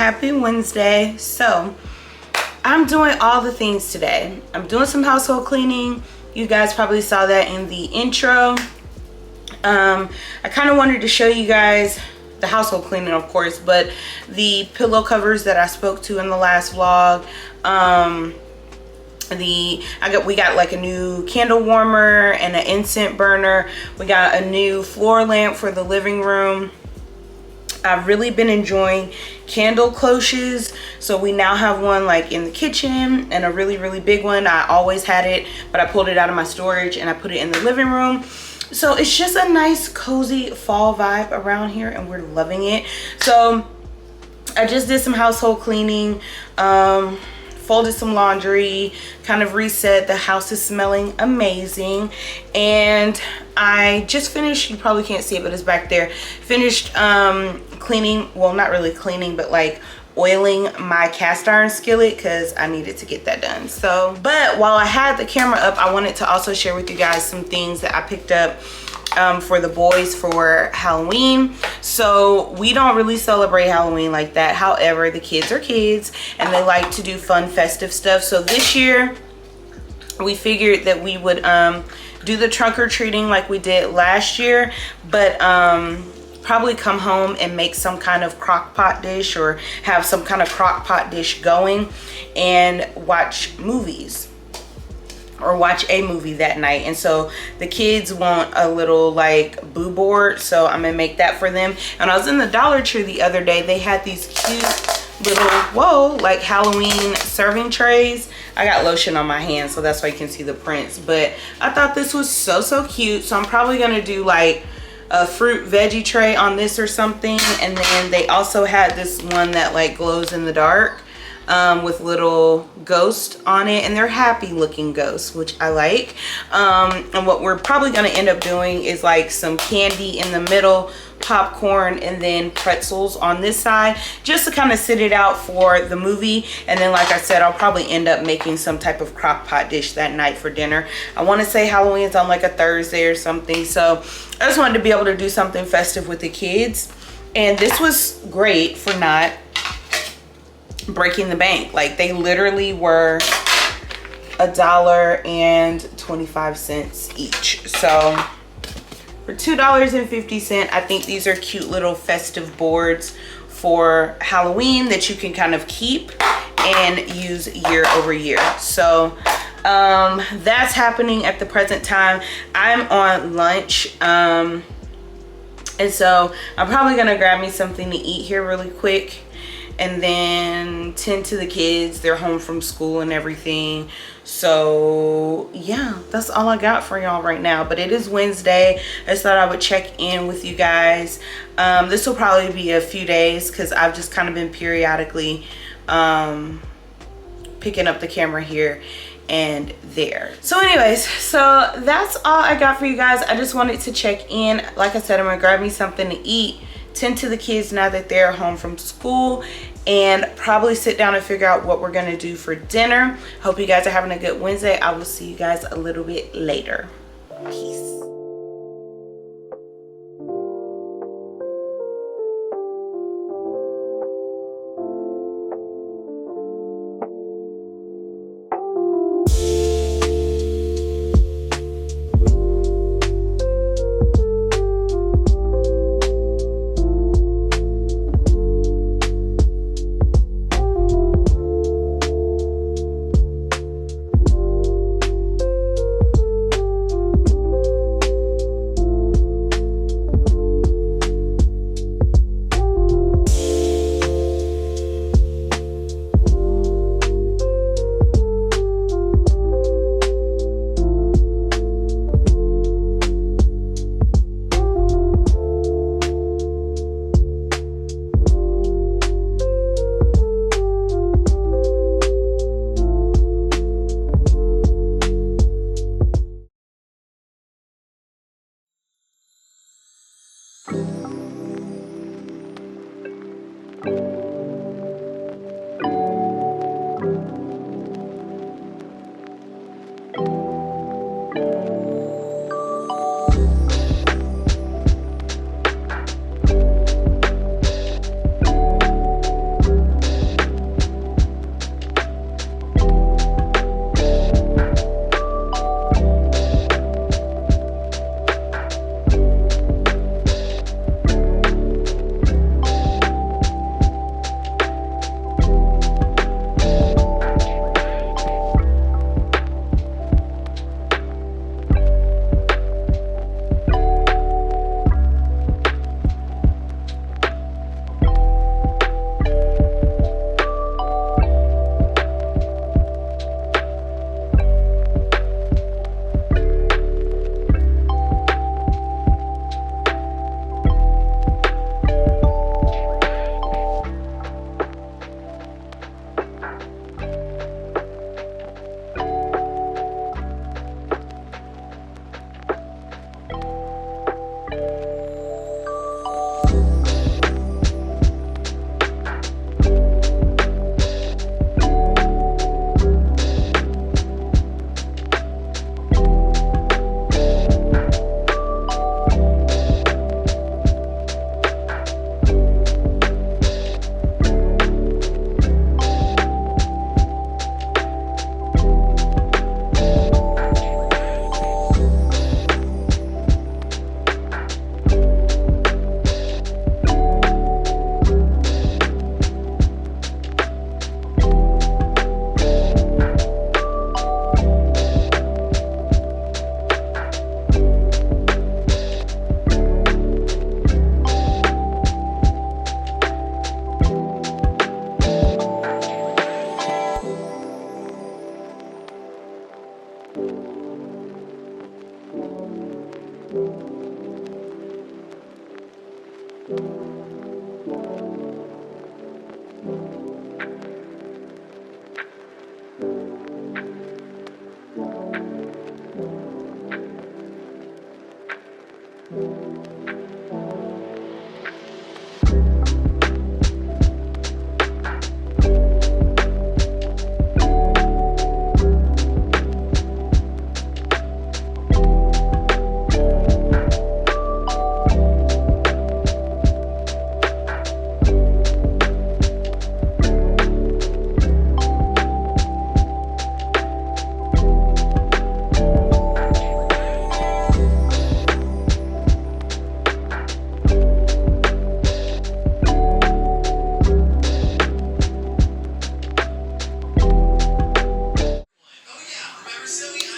Happy Wednesday. So I'm doing all the things today. I'm doing some household cleaning. You guys probably saw that in the intro. I kind of wanted to show you guys the household cleaning, of course, but the pillow covers that I spoke to in the last vlog. We got like a new candle warmer and an incense burner. We got a new floor lamp for the living room. I've really been enjoying candle cloches, so we now have one like in the kitchen and a really big one. I always had it, but I pulled it out of my storage and I put it in the living room. So it's just a nice cozy fall vibe around here and we're loving it. So I just did some household cleaning, folded some laundry, kind of reset. The house is smelling amazing, and I just finished, you probably can't see it but it's back there, finished cleaning, well not really cleaning but like oiling my cast iron skillet because I needed to get that done. So but while I had the camera up, I wanted to also share with you guys some things that I picked up for the boys for Halloween. So we don't really celebrate Halloween like that. However, the kids are kids and they like to do fun festive stuff. So this year we figured that we would do the trunk or treating like we did last year, but probably come home and make some kind of crock pot dish or have some kind of crock pot dish going and watch movies or watch a movie that night. And so the kids want a little like boo board, so I'm gonna make that for them. And I was in the Dollar Tree the other day, they had these cute little, whoa, like Halloween serving trays. I got lotion on my hands, so that's why you can see the prints, but I thought this was so cute. So I'm probably gonna do like a fruit veggie tray on this or something. And then they also had this one that like glows in the dark with little ghosts on it, and they're happy looking ghosts, which I like. And what we're probably going to end up doing is like some candy in the middle, popcorn, and then pretzels on this side, just to kind of sit it out for the movie. And then like I said, I'll probably end up making some type of crock pot dish that night for dinner. I want to say Halloween is on like a Thursday or something, so I just wanted to be able to do something festive with the kids. And this was great for not breaking the bank. Like they literally were $1.25 each. So for $2.50, I think these are cute little festive boards for Halloween that you can kind of keep and use year over year. So that's happening at the present time. I'm on lunch, and so I'm probably gonna grab me something to eat here really quick and then tend to the kids. They're home from school and everything. So yeah, that's all I got for y'all right now. But it is Wednesday. I just thought I would check in with you guys. This will probably be a few days because I've just kind of been periodically picking up the camera here and there. So anyways, so that's all I got for you guys. I just wanted to check in. Like I said, I'm gonna grab me something to eat, tend to the kids now that they're home from school, and probably sit down and figure out what we're gonna do for dinner. Hope you guys are having a good Wednesday. I will see you guys a little bit later. Peace.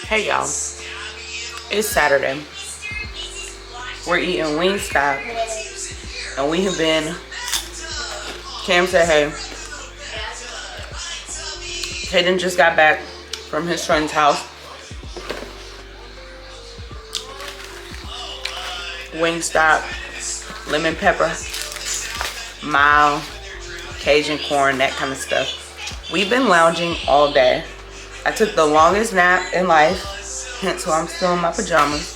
Hey y'all, it's Saturday. We're eating Wingstop, and we have been. Cam said, "Hey, Hayden just got back from his friend's house. Wingstop, lemon pepper, mild, Cajun corn, that kind of stuff. We've been lounging all day. I took the longest nap in life, hence why I'm still in my pajamas.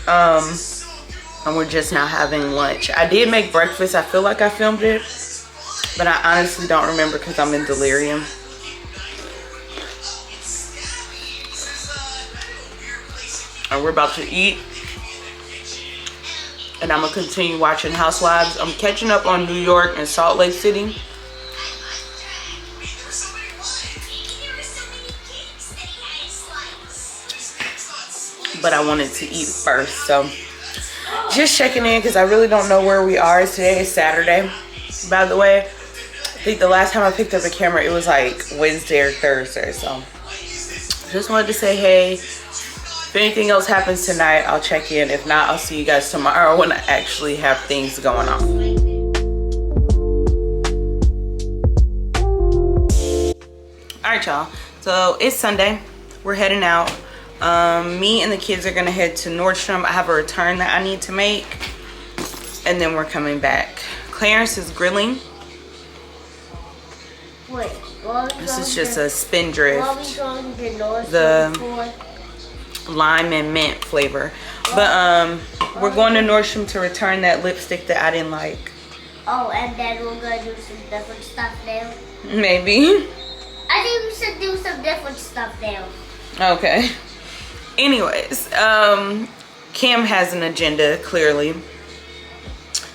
And we're just now having lunch. I did make breakfast. I feel like I filmed it, but I honestly don't remember because I'm in delirium. And we're about to eat. And I'm gonna continue watching Housewives. I'm catching up on New York and Salt Lake City. But I wanted to eat first, so just checking in because I really don't know where we are. Today is Saturday, by the way. I think the last time I picked up a camera it was like Wednesday or Thursday, so just wanted to say hey. If anything else happens tonight, I'll check in. If not, I'll see you guys tomorrow when I actually have things going on. All right, y'all, so it's Sunday. We're heading out. Me and the kids are gonna head to Nordstrom. I have a return that I need to make, and then we're coming back. Clarence is grilling. Wait, this is just a spindrift, the lime and mint flavor. But we're going to Nordstrom to return that lipstick that I didn't like. Oh, and then we're gonna do some different stuff now. Maybe. I think we should do some different stuff now. Okay. Anyways, Cam has an agenda, clearly.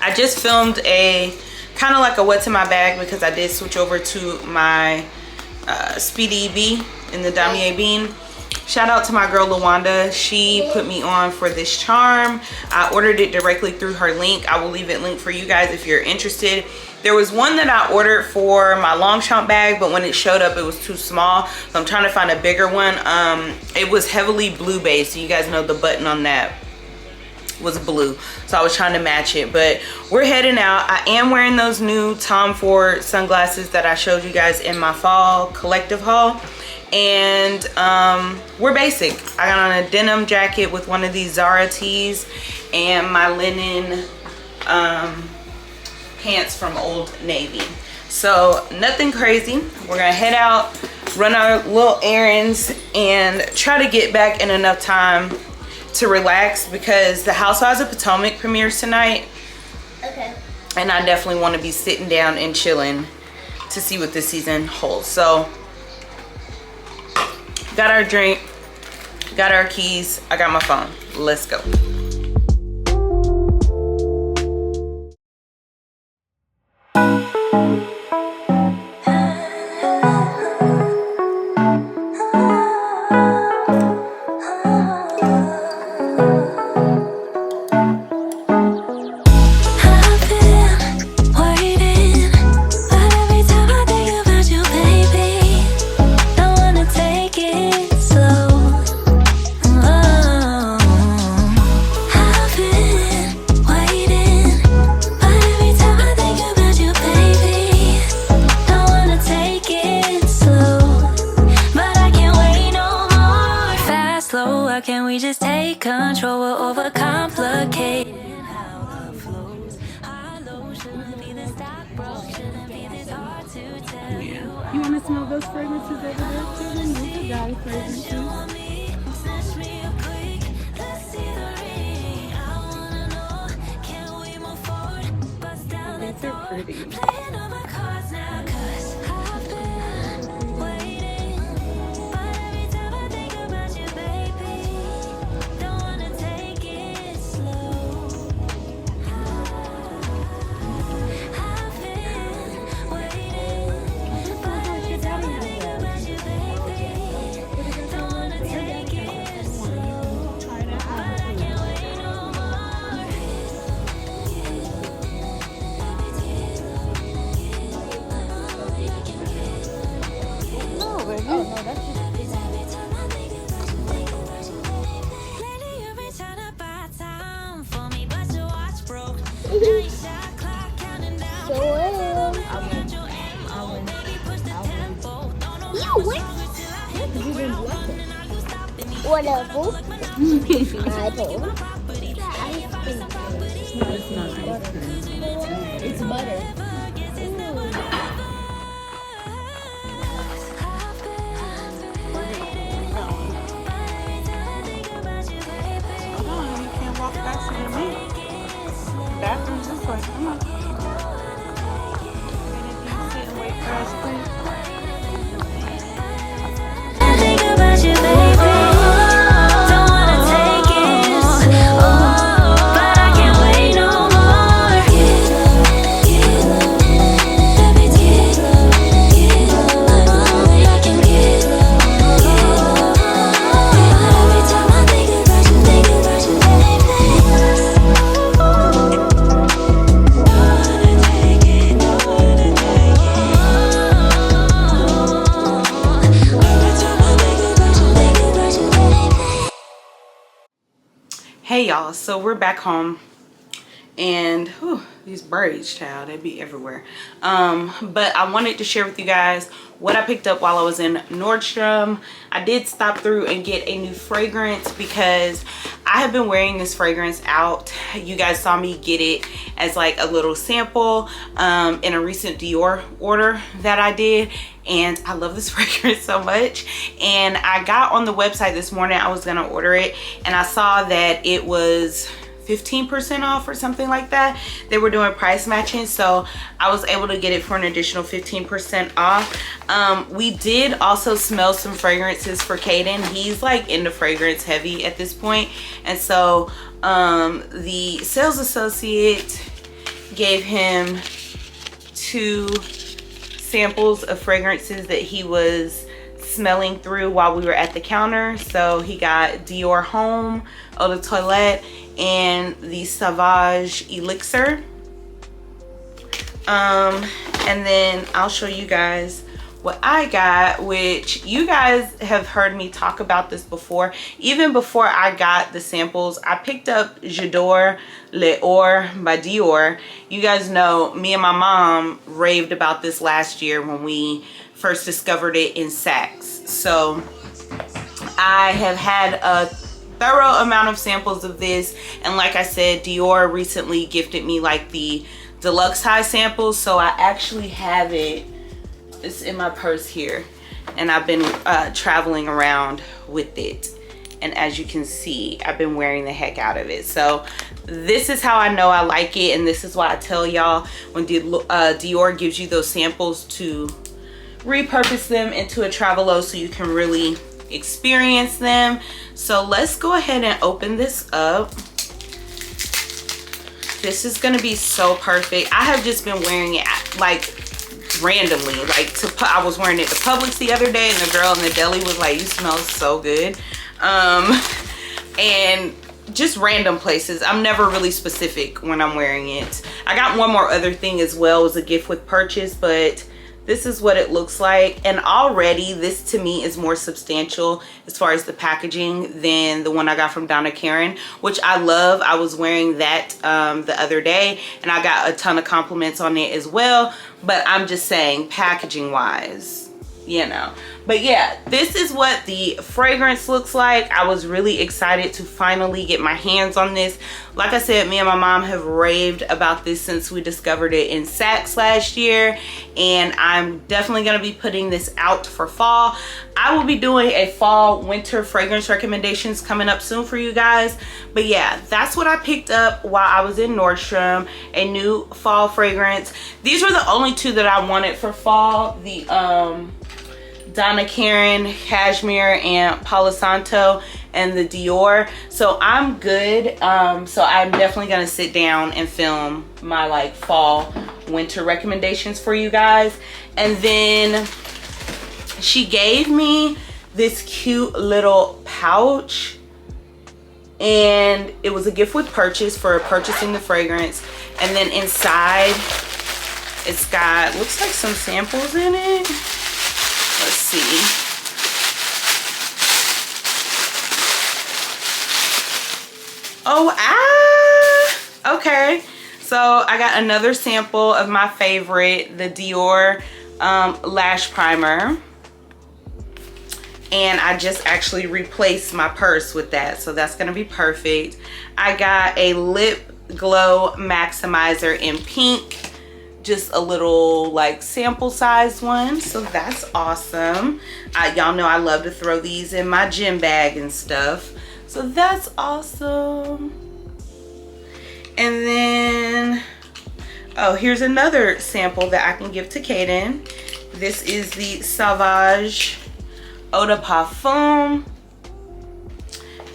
I just filmed a kind of like a what's in my bag because I did switch over to my Speedy B in the Damier Bean. Shout out to my girl Lawanda. She put me on for this charm. I ordered it directly through her link. I will leave it linked for you guys if you're interested. There was one that I ordered for my Longchamp bag, but when it showed up, it was too small. So I'm trying to find a bigger one. It was heavily blue based. So you guys know the button on that was blue. So I was trying to match it, but we're heading out. I am wearing those new Tom Ford sunglasses that I showed you guys in my fall collective haul. And we're basic. I got on a denim jacket with one of these Zara tees and my linen pants from Old Navy. So nothing crazy. We're gonna head out, run our little errands, and try to get back in enough time to relax because the Housewives of Potomac premieres tonight. Okay. And I definitely want to be sitting down and chilling to see what this season holds. So got our drink, got our keys, I got my phone. Let's go. smell those fragrances over there, children? Those are guy fragrances. These are pretty. Whatever. I don't. It's not ice cream. It's butter. Oh, you can't walk back to the meat. Bathroom's this way. Come on. Sit and wait for us, please. Hey y'all, so we're back home and these braids, child, they be everywhere. But I wanted to share with you guys what I picked up while I was in Nordstrom. I did stop through and get a new fragrance because I have been wearing this fragrance out. You guys saw me get it as like a little sample in a recent Dior order that I did, and I love this fragrance so much. And I got on the website this morning, I was gonna order it, and I saw that it was 15% off or something like that. They were doing price matching, so I was able to get it for an additional 15% off. We did also smell some fragrances for Caden. He's like into fragrance heavy at this point, and so the sales associate gave him 2 samples of fragrances that he was smelling through while we were at the counter. So he got Dior Homme, Eau de Toilette, and the Sauvage Elixir. And then I'll show you guys what I got, which you guys have heard me talk about this before. Even before I got the samples, I picked up J'adore L'Or by Dior. You guys know me and my mom raved about this last year when we first discovered it in Saks. So I have had a thorough amount of samples of this, and like I said, Dior recently gifted me like the deluxe high samples, so I actually have it. It's in my purse here, and I've been traveling around with it, and as you can see, I've been wearing the heck out of it. So this is how I know I like it, and this is why I tell y'all when Dior gives you those samples to repurpose them into a Travelode so you can really experience them. So let's go ahead and open this up. This is gonna be so perfect. I have just been wearing it like randomly, like I was wearing it to Publix the other day, and the girl in the deli was like, you smell so good. And just random places. I'm never really specific when I'm wearing it. I got one more other thing as well, as a gift with purchase, but this is what it looks like. And already this to me is more substantial as far as the packaging than the one I got from Donna Karan, which I love. I was wearing that the other day, and I got a ton of compliments on it as well. But I'm just saying, packaging wise, you know. But yeah, this is what the fragrance looks like. I was really excited to finally get my hands on this. Like I said, me and my mom have raved about this since we discovered it in Saks last year, and I'm definitely going to be putting this out for fall. I will be doing a fall winter fragrance recommendations coming up soon for you guys. But yeah, that's what I picked up while I was in Nordstrom, a new fall fragrance. These were the only two that I wanted for fall. The Donna Karan Cashmere and Palo Santo, and the Dior. So I'm good. So I'm definitely gonna sit down and film my like fall winter recommendations for you guys. And then she gave me this cute little pouch, and it was a gift with purchase for purchasing the fragrance. And then inside it's got, looks like some samples in it. Let's see. Oh, okay. So I got another sample of my favorite, the Dior lash primer. And I just actually replaced my purse with that, so that's gonna be perfect. I got a lip glow maximizer in pink, just a little like sample size one, so that's awesome. Y'all know I love to throw these in my gym bag and stuff, so that's awesome. And then, oh, here's another sample that I can give to Kaden. This is the Sauvage Eau de Parfum.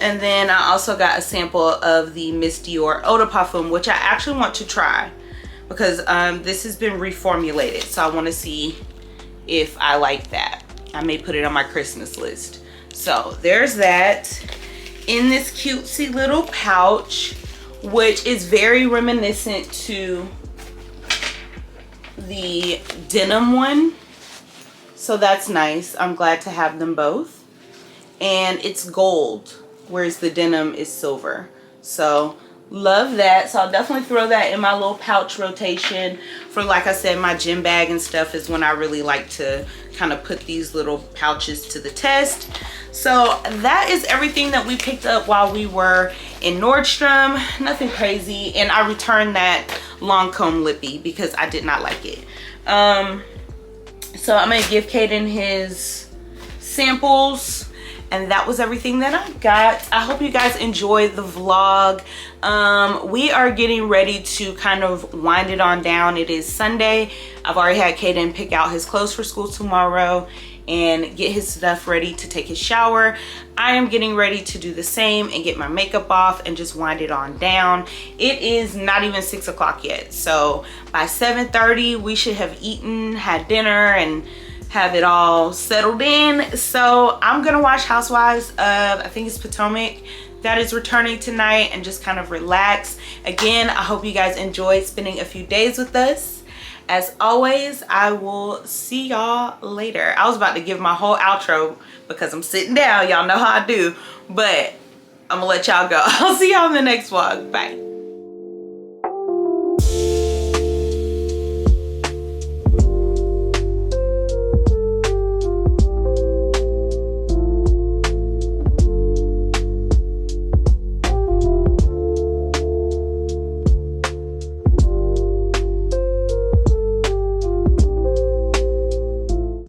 And then I also got a sample of the Miss Dior Eau de Parfum, which I actually want to try, because this has been reformulated, so I want to see if I like that. I may put it on my Christmas list. So there's that in this cutesy little pouch, which is very reminiscent to the denim one, so that's nice. I'm glad to have them both. And it's gold, whereas the denim is silver, so love that. So I'll definitely throw that in my little pouch rotation for, like I said, my gym bag and stuff is when I really like to kind of put these little pouches to the test. So that is everything that we picked up while we were in Nordstrom. Nothing crazy. And I returned that Lancome lippy because I did not like it. So I'm gonna give Kaden his samples. And that was everything that I got. I hope you guys enjoyed the vlog. We are getting ready to kind of wind it on down. It is Sunday. I've already had Kaden pick out his clothes for school tomorrow and get his stuff ready to take his shower. I am getting ready to do the same and get my makeup off and just wind it on down. It is not even 6 o'clock yet. So by 7:30, we should have eaten, had dinner, and have it all settled in. So I'm gonna watch Housewives of, I think it's Potomac, that is returning tonight, and just kind of relax. Again, I hope you guys enjoyed spending a few days with us. As always, I will see y'all later. I was about to give my whole outro because I'm sitting down. Y'all know how I do, but I'm gonna let y'all go. I'll see y'all in the next vlog. Bye.